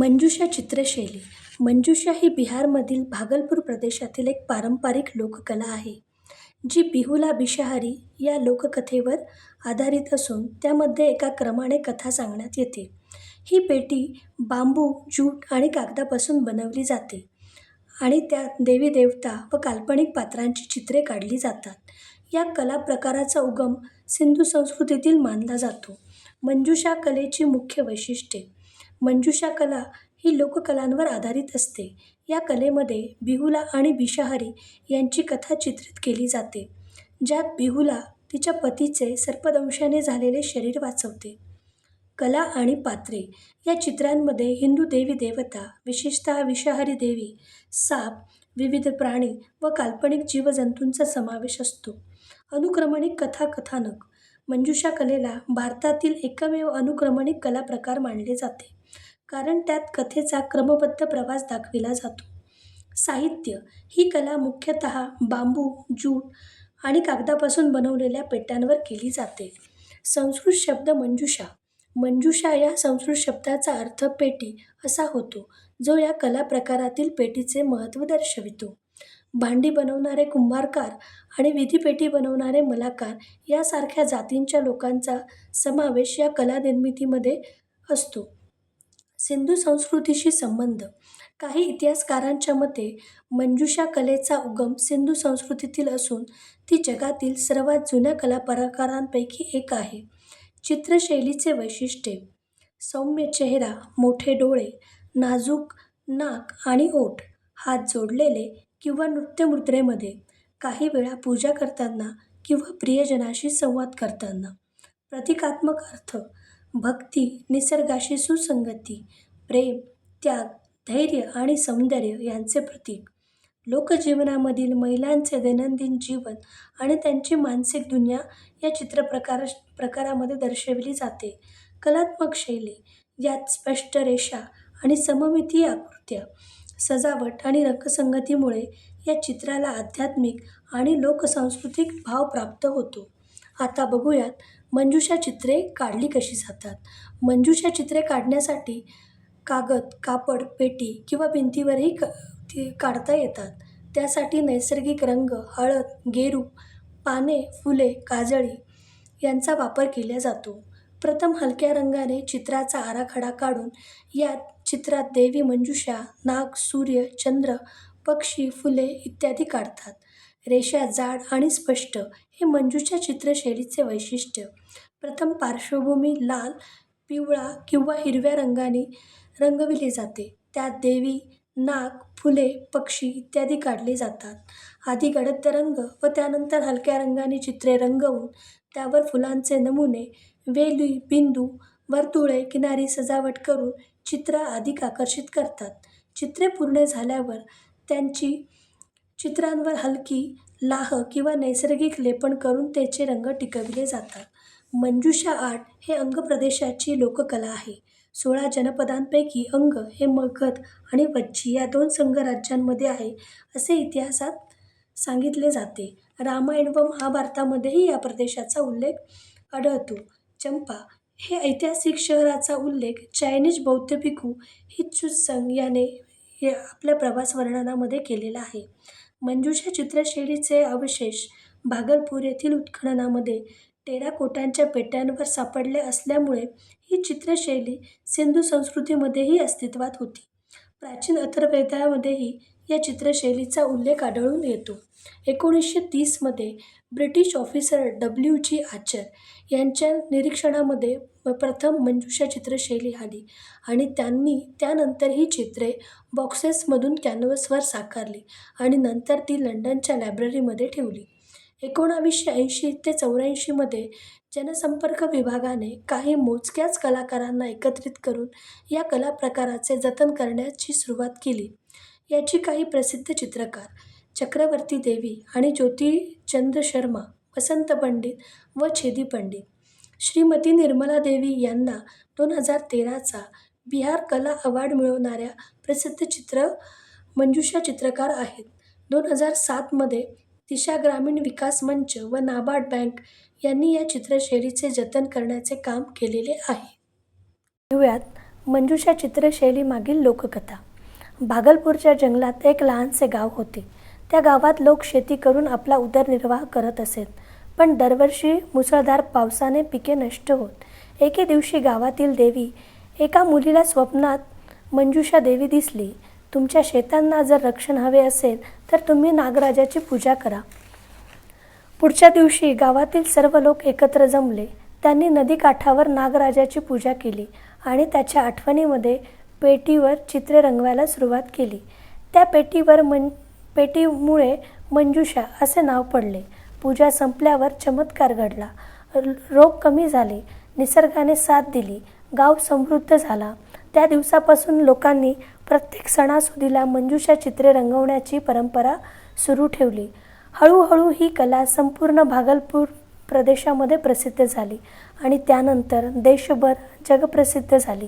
मंजुषा चित्रशैली. मंजुषा ही बिहारमधील भागलपूर प्रदेशातील एक पारंपरिक लोककला आहे, जी बिहुला बिशाहरी या लोककथेवर आधारित असून त्यामध्ये एका क्रमाने कथा सांगण्यात येते. ही पेटी बांबू, ज्यूट आणि कागदापासून बनवली जाते आणि त्यात देवी-देवता व काल्पनिक पात्रांची चित्रे काढली जातात. या कला प्रकाराचा उगम सिंधू संस्कृतीतील मानला जातो. मंजुषा कलेची मुख्य वैशिष्ट्ये. मंजुषा कला ही लोककलांवर आधारित असते. या कलेमध्ये बिहुला आणि बिशाहरी यांची कथा चित्रित केली जाते, ज्यात बिहुला तिच्या पतीचे सर्पदंशाने झालेले शरीर वाचवते. कला आणि पात्रे. या चित्रांमध्ये हिंदू देवी-देवता, विशेषतः विषाहरी देवी, साप, विविध प्राणी व काल्पनिक जीवजंतूंचा समावेश असतो. अनुक्रमणिक कथाकथानक. मंजुषा कलेला भारतातील एकमेव अनुक्रमणिक कला प्रकार मानले जाते, कारण त्यात कथेचा क्रमबद्ध प्रवास दाखविला जातो. साहित्य. ही कला मुख्यतः बांबू, ज्यूट आणि कागदापासून बनवलेल्या पेट्यांवर केली जाते. संस्कृत शब्द मंजुषा. मंजुषा या संस्कृत शब्दाचा अर्थ पेटी असा होतो, जो या कला प्रकारातील पेटीचे महत्त्व दर्शवितो. भांडी बनवणारे कुंभारकार आणि विधीपेटी बनवणारे मलाकार यासारख्या जातींच्या लोकांचा समावेश या कला निर्मितीमध्ये असतो. सिंधू संस्कृतीशी संबंध. काही इतिहासकारांच्या मते मंजुषा कलेचा उगम सिंधू संस्कृतीतील असून ती जगातील सर्वात जुन्या कला प्रकारांपैकी एक आहे. चित्रशैलीचे वैशिष्ट्ये. सौम्य चेहरा, मोठे डोळे, नाजूक नाक आणि ओठ, हात जोडलेले किंवा नृत्यमुद्रेमध्ये, काही वेळा पूजा करताना किंवा प्रियजनाशी संवाद करताना. प्रतिकात्मक अर्थ. भक्ती, निसर्गाशी सुसंगती, प्रेम, त्याग, धैर्य आणि सौंदर्य यांचे प्रतीक. लोकजीवनामधील महिलांचे दैनंदिन जीवन आणि त्यांची मानसिक दुनिया या प्रकारामध्ये दर्शविली जाते. कलात्मक शैली. यात स्पष्ट रेषा आणि सममितीय आकृत्या, सजावट आणि रंगसंगतीमुळे या चित्राला आध्यात्मिक आणि लोकसांस्कृतिक भाव प्राप्त होतो. आता बघूयात मंजुषा चित्रे काढली कशी जातात. मंजुषा चित्रे काढण्यासाठी कागद, कापड, पेटी किंवा भिंतीवरही काढता येतात. त्यासाठी नैसर्गिक रंग, हळद, गेरू, पाने, फुले, काजळी यांचा वापर केला जातो. प्रथम हलक्या रंगाने चित्राचा आराखडा काढून या चित्रात देवी मंजुषा, नाग, सूर्य, चंद्र, पक्षी, फुले इत्यादी काढतात. रेषा जाड आणि स्पष्ट हे मंजुषा चित्रशैलीचे वैशिष्ट्य. प्रथम पार्श्वभूमी लाल, पिवळा किंवा हिरव्या रंगाने रंगविली जाते. त्यात देवी, नाग, फुले, पक्षी इत्यादी काढले जातात. आधी गडद रंग व त्यानंतर हलक्या रंगाने चित्रे रंगवून त्यावर फुलांचे नमुने, वेली, बिंदू, वर्तुळे, किनारी सजावट करून चित्र अधिक आकर्षित करतात. चित्रे पूर्ण झाल्यावर त्यांची चित्रांवर हलकी लाह किंवा नैसर्गिक लेपन करून त्याचे रंग टिकविले जातात. मंजुषा आर्ट हे अंग प्रदेशाची लोककला आहे. 16 जनपदांपैकी अंग हे मगध आणि वज्जी या 2 संघराज्यांमध्ये आहे असे इतिहासात सांगितले जाते. रामायण व महाभारतामध्येही या प्रदेशाचा उल्लेख आढळतो. चंपा हे ऐतिहासिक शहराचा उल्लेख चायनीज बौद्ध भिक्खू हिच्चुत्संग याने आपल्या प्रवास वर्णनामध्ये केलेला आहे. मंजुषा चित्रशैलीचे अवशेष भागलपूर येथील उत्खननामध्ये टेराकोटांच्या पेट्यांवर सापडले असल्यामुळे ही चित्रशैली सिंधू संस्कृतीमध्येही अस्तित्वात होती. प्राचीन अथर्ववेदामध्येही या चित्रशैलीचा उल्लेख आढळून येतो. 1930 मध्ये ब्रिटिश ऑफिसर W.G. आचर यांच्या निरीक्षणामध्ये प्रथम मंजुषा चित्रशैली आली आणि त्यांनी त्यानंतर ही चित्रे बॉक्सेसमधून कॅनव्हासवर साकारली आणि नंतर ती लंडनच्या लायब्ररीमध्ये ठेवली. 1980 ते 84 मध्ये जनसंपर्क विभागाने काही मोजक्याच कलाकारांना एकत्रित करून या कला प्रकाराचे जतन करण्याची सुरुवात केली. याची काही प्रसिद्ध चित्रकार चक्रवर्ती देवी आणि ज्योतिचंद्र शर्मा, वसंत पंडित व छेदी पंडित. श्रीमती निर्मला देवी यांना 2013 चा बिहार कला अवॉर्ड मिळवणाऱ्या प्रसिद्ध मंजुषा चित्रकार आहेत. 2007 मध्ये दिशा ग्रामीण विकास मंच व नाबार्ड बँक यांनी या चित्रशैलीचे जतन करण्याचे काम केलेले आहे. बघूयात मंजुषा चित्रशैलीमागील लोककथा. भागलपूरच्या जंगलात एक लहानसे गाव होते. त्या गावात लोक शेती करून आपला उदरनिर्वाह करत असत. पण दरवर्षी मुसळधार पावसाने पिके नष्ट होत. एके दिवशी गावातील देवी एका मुलीला स्वप्नात मंजुषा देवी दिसली. तुमच्या शेतांना जर रक्षण हवे असेल तर तुम्ही नागराजाची पूजा करा. पुढच्या दिवशी गावातील सर्व लोक एकत्र जमले. त्यांनी नदीकाठावर नागराजाची पूजा केली आणि त्याच्या आठवणीमध्ये पेटीवर चित्रे रंगवायला सुरुवात केली. त्या पेटीमुळे मंजुषा असे नाव पडले. पूजा संपल्यावर चमत्कार घडला. रोग कमी झाले. निसर्गाने साथ दिली. गाव समृद्ध झाला. त्या दिवसापासून लोकांनी प्रत्येक सणासुदीला मंजुषा चित्रे रंगवण्याची परंपरा सुरू ठेवली. हळूहळू ही कला संपूर्ण भागलपूर प्रदेशामध्ये प्रसिद्ध झाली आणि त्यानंतर देशभर जगप्रसिद्ध झाली.